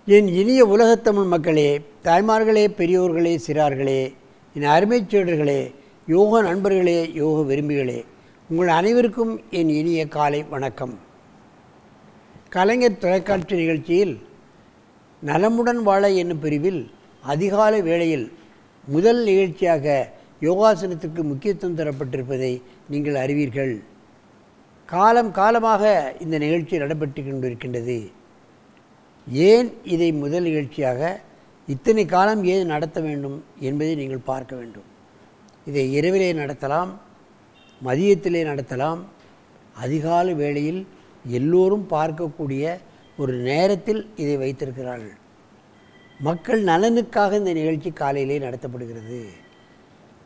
என் இனிய உலகத்தமிழ் மக்களே, தாய்மார்களே, பெரியோர்களே, சிறார்களே, என் அருமைச் சீடர்களே, யோக நண்பர்களே, யோக விரும்பிகளே, உங்கள் அனைவருக்கும் என் இனிய காலை வணக்கம். கலைஞர் தொலைக்காட்சி நிகழ்ச்சியில் நலமுடன் வாழ என்னும் பிரிவில் அதிகாலை வேளையில் முதல் நிகழ்ச்சியாக யோகாசனத்துக்கு முக்கியத்துவம் தரப்பட்டிருப்பதை நீங்கள் அறிவீர்கள். காலமாக இந்த நிகழ்ச்சி நடைபெற்று கொண்டிருக்கின்றது. ஏன் இதை முதல் நிகழ்ச்சியாக இத்தனை காலம் ஏன் நடத்த வேண்டும் என்பதை நீங்கள் பார்க்க வேண்டும். இதை இரவிலே நடத்தலாம், மதியத்திலே நடத்தலாம், அதிகாலை வேளையில் எல்லோரும் பார்க்கக்கூடிய ஒரு நேரத்தில் இதை வைத்திருக்கிறார்கள். மக்கள் நலனுக்காக இந்த நிகழ்ச்சி காலையிலே நடத்தப்படுகிறது.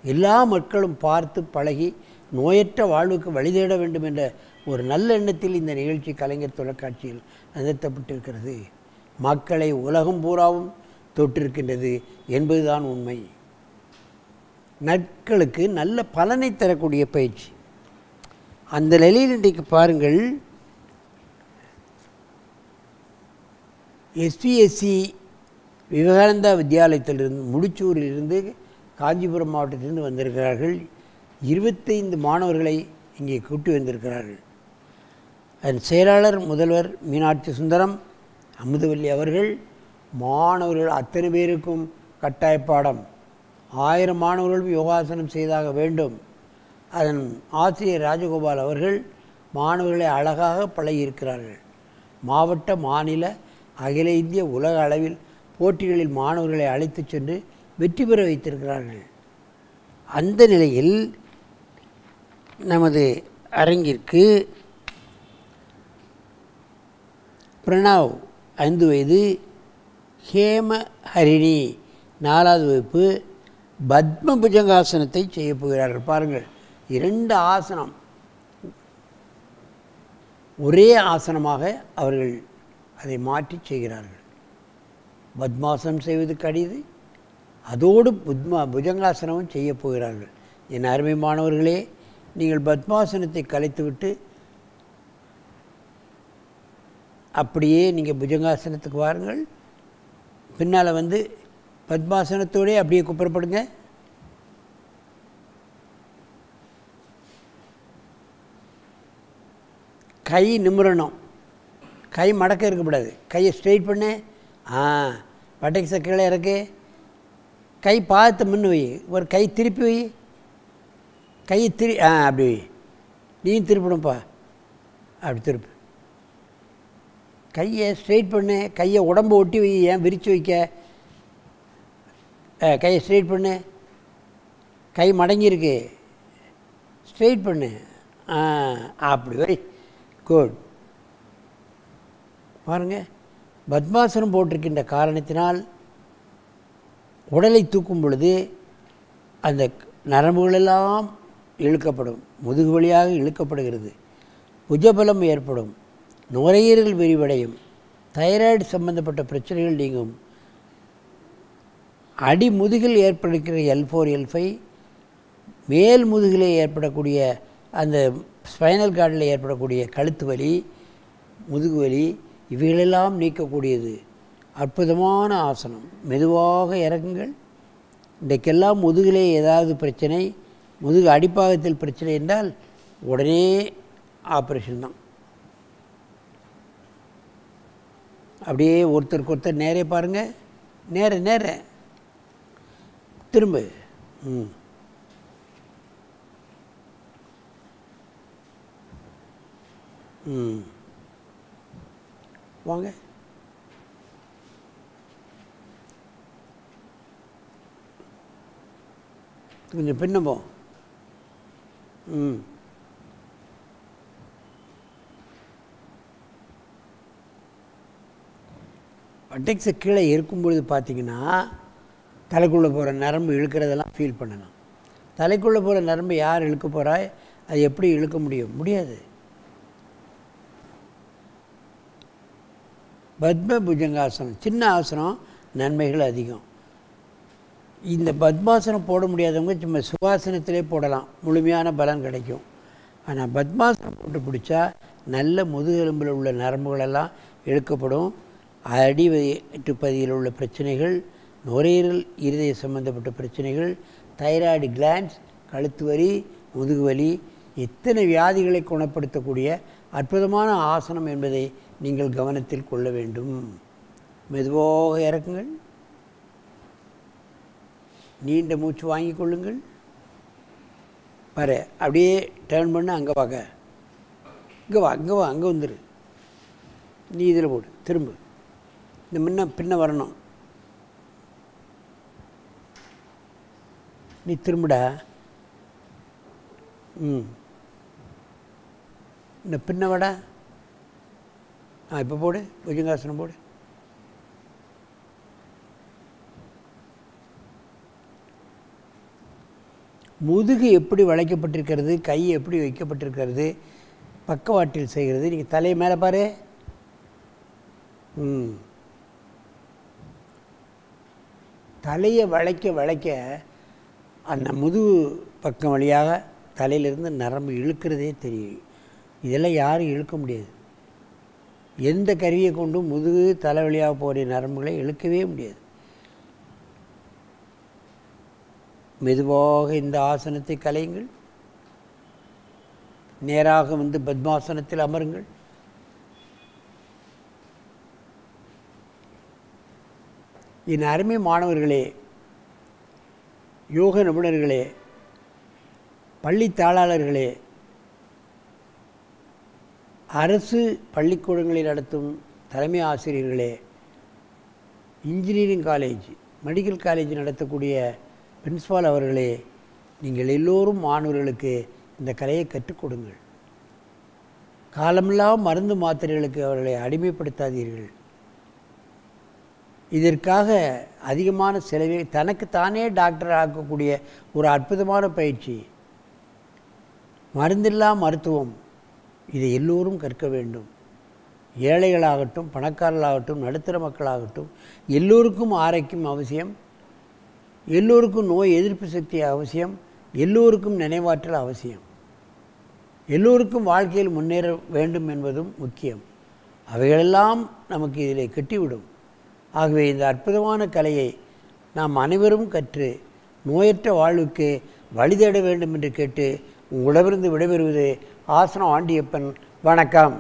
எல்லா மக்களும் பார்த்து பழகி நோயற்ற வாழ்வுக்கு வழிதேட வேண்டும் என்ற ஒரு நல்ல எண்ணத்தில் இந்த நிகழ்ச்சி கலைஞர் தொலைக்காட்சியில் நடத்தப்பட்டிருக்கிறது. மக்களை உலகம் பூராவும் தொட்டிருக்கின்றது என்பதுதான் உண்மை. நட்களுக்கு நல்ல பலனை தரக்கூடிய பயிற்சி. அந்த நிலையில் இன்றைக்கு பாருங்கள், எஸ்பிஎஸ்சி விவேகானந்தா வித்யாலயத்திலிருந்து, முடிச்சூரிலிருந்து, காஞ்சிபுரம் மாவட்டத்திலிருந்து வந்திருக்கிறார்கள். 25 மாணவர்களை இங்கே கூட்டி வந்திருக்கிறார்கள். அதன் செயலாளர் முதல்வர் மீனாட்சி சுந்தரம் அமுதவல்லி அவர்கள் மாணவர்கள் அத்தனை பேருக்கும் கட்டாய பாடம், 1000 மாணவர்களும் யோகாசனம் செய்தாக வேண்டும். அதன் ஆசிரியர் ராஜகோபால் அவர்கள் மாணவர்களை அழகாக பழகியிருக்கிறார்கள். மாவட்ட, மாநில, அகில இந்திய, உலக அளவில் போட்டிகளில் மாணவர்களை அழைத்து சென்று வெற்றி பெற வைத்திருக்கிறார்கள். அந்த நிலையில் நமது அரங்கிற்கு பிரணவ் 5 வயது, ஹேம ஹரிணி 4வது வகுப்பு பத்ம புஜங்காசனத்தை செய்ய போகிறார்கள். பாருங்கள், 2 ஆசனம் ஒரே ஆசனமாக அவர்கள் அதை மாற்றி செய்கிறார்கள். பத்மாசனம் செய்வது கடிது, அதோடு புஜங்காசனமும் செய்ய போகிறார்கள். என் அருமை மாணவர்களே, நீங்கள் பத்மாசனத்தை கலைத்துவிட்டு அப்படியே நீங்கள் புஜங்காசனத்துக்கு வாருங்கள். பின்னால் வந்து பத்மாசனத்தோடே அப்படியே குப்புறப்படுங்க. கை நிமிரணும், கை மடக்க இருக்கக்கூடாது. கையை ஸ்ட்ரெயிட் பண்ணு. பட்டைக்கு கீழே இறக்கு. கை பார்த்து முன்னு வை. ஒரு கை திருப்பி வை. கையை அப்படி வை. நீயும் திருப்பணும்ப்பா. அப்படி திருப்பு. கையை ஸ்ட்ரெயிட் பண்ணு. கையை உடம்பு ஒட்டி வை, ஏன் விரித்து வைக்க. கையை ஸ்ட்ரெயிட் பண்ணு. கை மடங்கியிருக்கு, ஸ்ட்ரெயிட் பண்ணு. அப்படி வை. குட். பாருங்கள், பத்மாசனம் போட்டிருக்கின்ற காரணத்தினால் உடலை தூக்கும் பொழுது அந்த நரம்புகளெல்லாம் இழுக்கப்படும், முதுகு வழியாக இழுக்கப்படுகிறது, புஜபலம் ஏற்படும், நுரையீரல் விரிவடையும், தைராய்டு சம்பந்தப்பட்ட பிரச்சனைகள் நீங்கும், அடி முதுகில் ஏற்படுகிற L4, L5, மேல் முதுகிலே ஏற்படக்கூடிய அந்த ஸ்பைனல் கார்டில் ஏற்படக்கூடிய கழுத்து வலி, முதுகு வலி, இவைகளெல்லாம் நீக்கக்கூடியது அற்புதமான ஆசனம். மெதுவாக இறங்குங்கள். இன்றைக்கெல்லாம் முதுகிலே ஏதாவது பிரச்சனை, முதுகு அடிப்பாகத்தில் பிரச்சனை என்றால் உடனே ஆப்ரேஷன் தான். அப்படியே ஒருத்தருக்கு ஒருத்தர் நேரே பாருங்கள். நேர திரும்ப. வாங்க. கொஞ்சம் பின்னமோ. பட்டைக்ஸை கீழே இருக்கும்பொழுது பார்த்திங்கன்னா தலைக்குள்ளே போகிற நரம்பு இழுக்கிறதெல்லாம் ஃபீல் பண்ணலாம். தலைக்குள்ளே போகிற நரம்பு யார் இழுக்க போகிறா? அது எப்படி இழுக்க முடியாது. பத்ம புஜங்காசனம் சின்ன ஆசனம், நன்மைகள் அதிகம். இந்த பத்மாசனம் போட முடியாதவங்க சும்மா சுகாசனத்திலே போடலாம், முழுமையான பலன் கிடைக்கும். ஆனால் பத்மாசனம் போட்டு பிடிச்சா நல்ல முதுகெலும்பில் உள்ள நரம்புகளெல்லாம் இழுக்கப்படும். அடிவயிற்றுப்பகுதியில் உள்ள பிரச்சனைகள், நுரையீரல் இருதய சம்பந்தப்பட்ட பிரச்சனைகள், தைராய்டு கிளாண்ட்ஸ், கழுத்து வலி, முதுகு வலி, எத்தனை வியாதிகளை குணப்படுத்தக்கூடிய அற்புதமான ஆசனம் என்பதை நீங்கள் கவனத்தில் கொள்ள வேண்டும். மெதுவாக இறக்குங்கள். நீண்ட மூச்சு வாங்கி கொள்ளுங்கள். பாரு, அப்படியே டேர்ன் பண்ண, அங்கே பார்க்க, இங்கே வா, இங்கே வா, அங்கே வந்துடு. நீ இதில் போடு, திரும்ப. இந்த பின்ன வரணும். நீ திரும்படா. இந்த பின்ன வாடா. இப்போ போடு, புஜங்காசனம் போடு. முதுகு எப்படி வளைக்கப்பட்டிருக்கிறது, கை எப்படி வைக்கப்பட்டிருக்கிறது, பக்கவாட்டில் செய்கிறது. நீங்கள் தலையை மேலே பாரு. தலையை வளைக்க அந்த முதுகு பக்கம் வழியாக தலையிலிருந்து நரம்பு இழுக்கிறதே தெரியும். இதெல்லாம் யாரும் இழுக்க முடியாது. எந்த கருவியை கொண்டும் முதுகு தலை வழியாக போகிற நரம்புகளை இழுக்கவே முடியாது. மெதுவாக இந்த ஆசனத்தை கலையுங்கள். நேராக வந்து பத்மாசனத்தில் அமருங்கள். என் அருமை மாணவர்களே, யோக நிபுணர்களே, பள்ளி தாளாளர்களே, அரசு பள்ளிக்கூடங்களில் நடத்தும் தலைமை ஆசிரியர்களே, இன்ஜினியரிங் காலேஜ், மெடிக்கல் காலேஜ் நடத்தக்கூடிய பிரின்ஸ்பால் அவர்களே, நீங்கள் எல்லோரும் மாணவர்களுக்கு இந்த கலையை கற்றுக் கொடுங்கள். காலமெல்லாம் மருந்து மாத்திரைகளுக்கு அவர்களை அடிமைப்படுத்தாதீர்கள். இதற்காக அதிகமான செலவை தனக்குத்தானே டாக்டர் ஆக்கக்கூடிய ஒரு அற்புதமான பயிற்சி மருந்தில்லா மருத்துவம். இதை எல்லோரும் கற்க வேண்டும். ஏழைகளாகட்டும், பணக்காரர்களாகட்டும், நடுத்தர மக்களாகட்டும், எல்லோருக்கும் ஆரோக்கியம் அவசியம். எல்லோருக்கும் நோய் எதிர்ப்பு சக்தி அவசியம். எல்லோருக்கும் நினைவாற்றல் அவசியம். எல்லோருக்கும் வாழ்க்கையில் முன்னேற வேண்டும் என்பதும் முக்கியம். அவைகளெல்லாம் நமக்கு இதில் கட்டிவிடும். ஆகவே இந்த அற்புதமான கலையை நாம் அனைவரும் கற்று நோயற்ற வாழ்வுக்கு வழிதேட வேண்டும் என்று கேட்டு உங்களிடமிருந்து விடைபெறுவது ஆசனம் ஆண்டியப்பன். வணக்கம்.